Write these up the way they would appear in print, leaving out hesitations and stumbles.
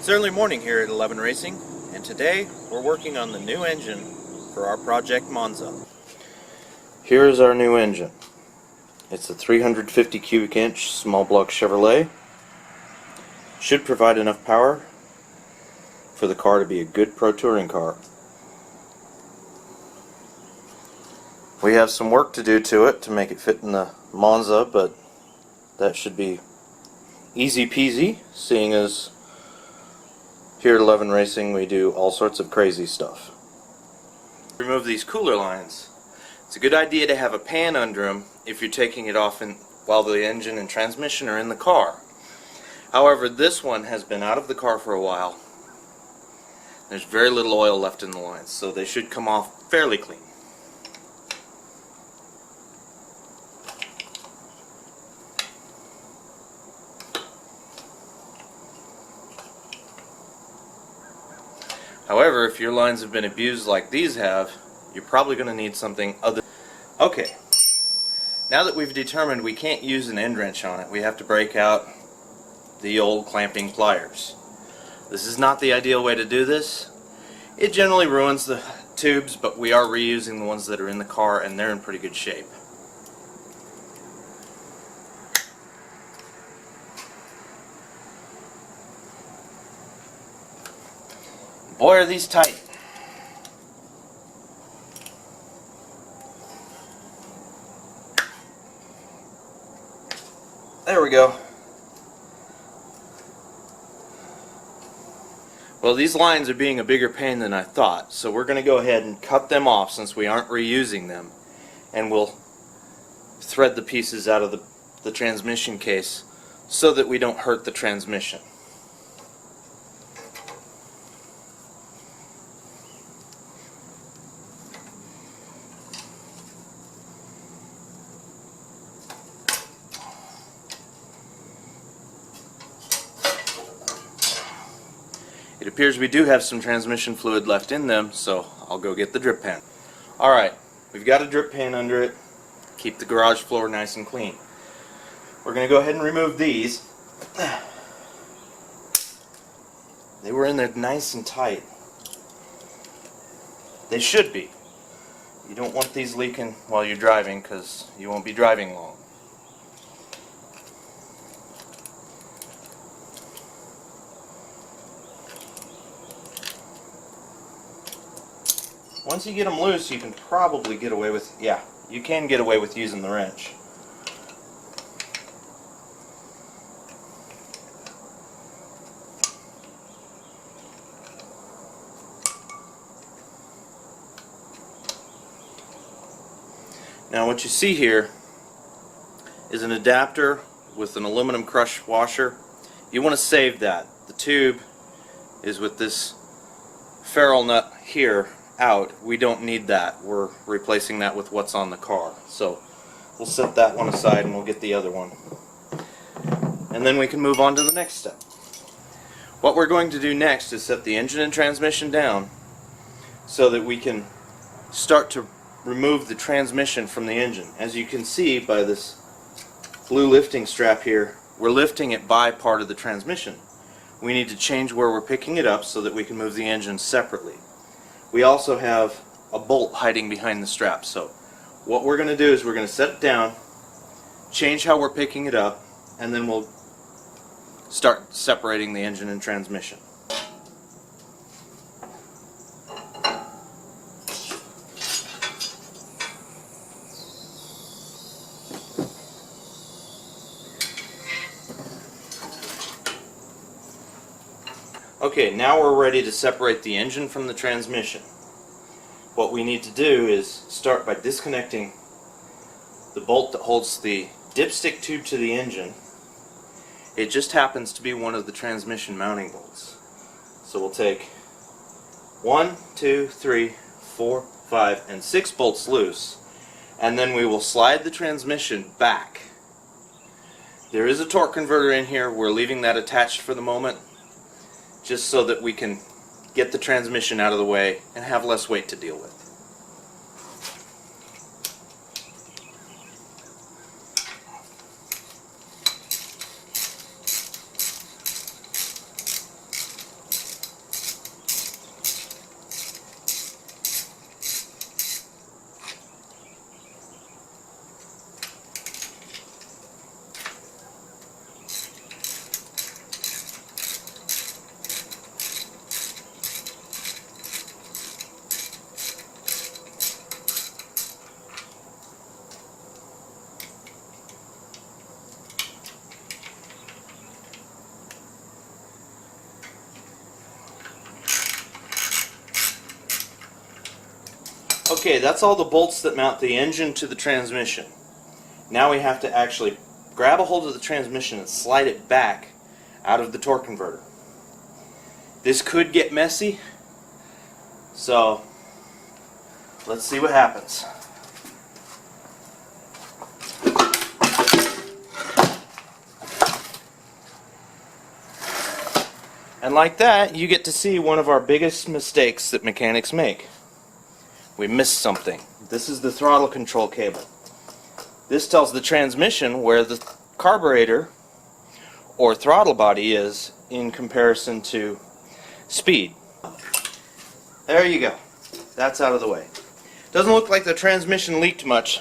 It's early morning here at 11 Racing, and today we're working on the new engine for our project Monza. Here is our new engine. It's a 350 cubic inch small block Chevrolet. Should provide enough power for the car to be a good pro touring car. We have some work to do to it to make it fit in the Monza, but that should be easy peasy, seeing as here at 11 Racing we do all sorts of crazy stuff. Remove these cooler lines. It's a good idea to have a pan under them if you're taking it off while the engine and transmission are in the car. However, this one has been out of the car for a while. There's very little oil left in the lines, so they should come off fairly clean. However, if your lines have been abused like these have, you're probably going to need something other. Okay, now that we've determined we can't use an end wrench on it, we have to break out the old clamping pliers. This is not the ideal way to do this. It generally ruins the tubes, but we are reusing the ones that are in the car and they're in pretty good shape. Boy, are these tight. There we go. Well, these lines are being a bigger pain than I thought, so we're going to go ahead and cut them off since we aren't reusing them, and we'll thread the pieces out of the transmission case so that we don't hurt the transmission. It appears we do have some transmission fluid left in them, so I'll go get the drip pan. Alright, we've got a drip pan under it. Keep the garage floor nice and clean. We're going to go ahead and remove these. They were in there nice and tight. They should be. You don't want these leaking while you're driving because you won't be driving long. Once you get them loose, you can probably get away with, you can get away with using the wrench. Now what you see here is an adapter with an aluminum crush washer. You want to save that. The tube is with this ferrule nut here out. We don't need that. We're replacing that with what's on the car. So we'll set that one aside and we'll get the other one. And then we can move on to the next step. What we're going to do next is set the engine and transmission down so that we can start to remove the transmission from the engine. As you can see by this blue lifting strap here, we're lifting it by part of the transmission. We need to change where we're picking it up so that we can move the engine separately. We also have a bolt hiding behind the strap, so what we're going to do is we're going to set it down, change how we're picking it up, and then we'll start separating the engine and transmission. Okay, now we're ready to separate the engine from the transmission. What we need to do is start by disconnecting the bolt that holds the dipstick tube to the engine. It just happens to be one of the transmission mounting bolts. So we'll take 1, 2, 3, 4, 5, and 6 bolts loose, and then we will slide the transmission back. There is a torque converter in here. We're leaving that attached for the moment, just so that we can get the transmission out of the way and have less weight to deal with. Okay, that's all the bolts that mount the engine to the transmission. Now we have to actually grab a hold of the transmission and slide it back out of the torque converter. This could get messy, so let's see what happens. And like that, you get to see one of our biggest mistakes that mechanics make. We missed something. This is the throttle control cable. This tells the transmission where the carburetor or throttle body is in comparison to speed. There you go. That's out of the way. Doesn't look like the transmission leaked much,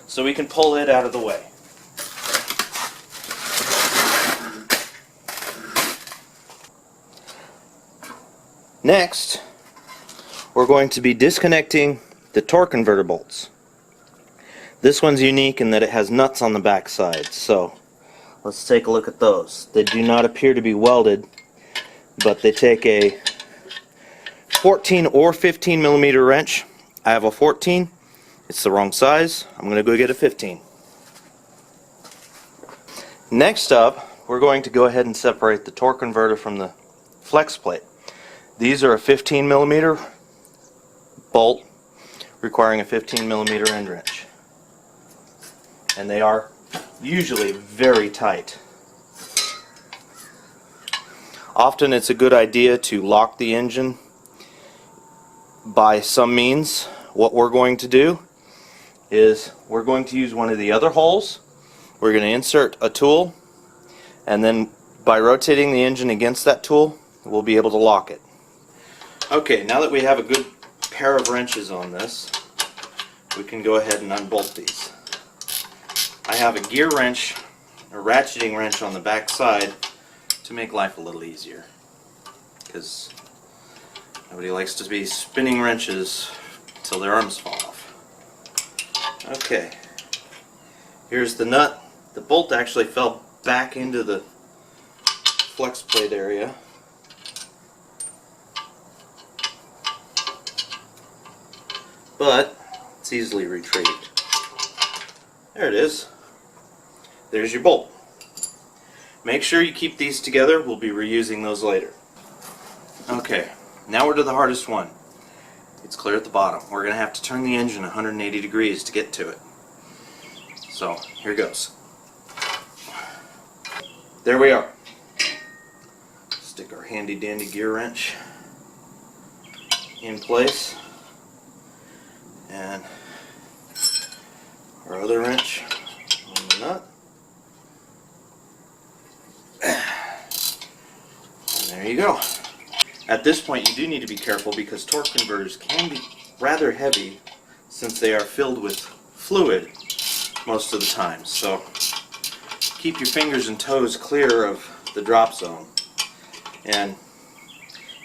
so we can pull it out of the way. Next, we're going to be disconnecting the torque converter bolts. This one's unique in that it has nuts on the back side, so let's take a look at those. They do not appear to be welded, but they take a 14 or 15 millimeter wrench. I have a 14. It's the wrong size. I'm going to go get a 15. Next up, we're going to go ahead and separate the torque converter from the flex plate. These are a 15 millimeter bolt requiring a 15 millimeter end wrench. And they are usually very tight. Often it's a good idea to lock the engine by some means. What we're going to do is we're going to use one of the other holes. We're going to insert a tool, and then by rotating the engine against that tool, we'll be able to lock it. Okay, now that we have a good pair of wrenches on this, we can go ahead and unbolt these. I have a gear wrench, a ratcheting wrench on the back side to make life a little easier, because nobody likes to be spinning wrenches until their arms fall off. Okay, here's the nut. The bolt actually fell back into the flex plate area. But it's easily retrieved. There it is. There's your bolt. Make sure you keep these together. We'll be reusing those later. Okay, now we're to the hardest one. It's clear at the bottom. We're going to have to turn the engine 180 degrees to get to it. So, here goes. There we are. Stick our handy dandy gear wrench in place. And our other wrench on the nut. And there you go. At this point you do need to be careful because torque converters can be rather heavy since they are filled with fluid most of the time. So keep your fingers and toes clear of the drop zone. And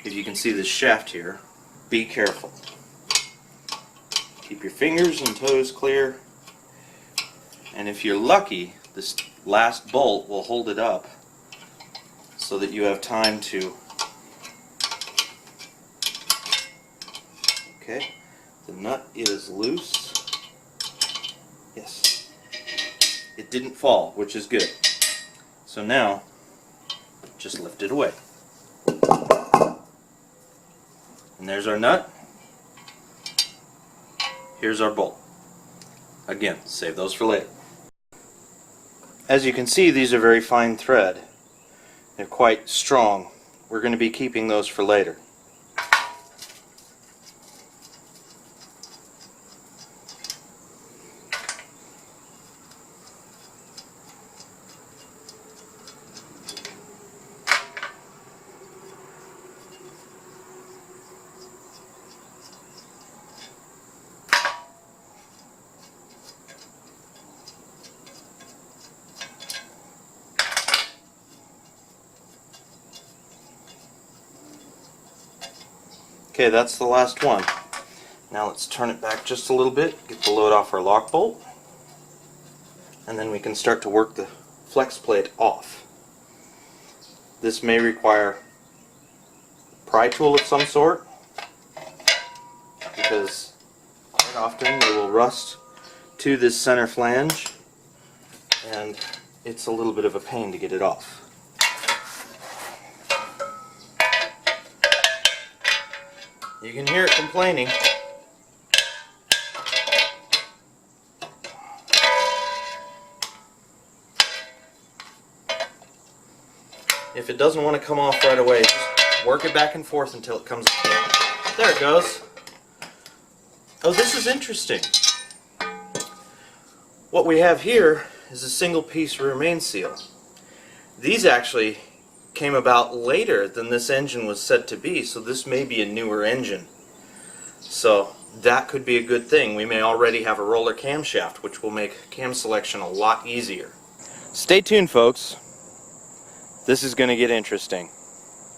if you can see this shaft here, be careful. Keep your fingers and toes clear, and if you're lucky, this last bolt will hold it up so that you have time to... Okay, the nut is loose. Yes, it didn't fall, which is good. So now, just lift it away. And there's our nut. Here's our bolt. Again, save those for later. As you can see, these are very fine thread. They're quite strong. We're going to be keeping those for later. Okay, that's the last one. Now let's turn it back just a little bit, get the load off our lock bolt, and then we can start to work the flex plate off. This may require a pry tool of some sort, because quite often they will rust to this center flange, and it's a little bit of a pain to get it off. You can hear it complaining. If it doesn't want to come off right away, just work it back and forth until it comes off. There it goes. Oh, this is interesting. What we have here is a single piece rear main seal. These actually came about later than this engine was said to be, so this may be a newer engine. So that could be a good thing. We may already have a roller camshaft, which will make cam selection a lot easier. Stay tuned, folks. This is going to get interesting.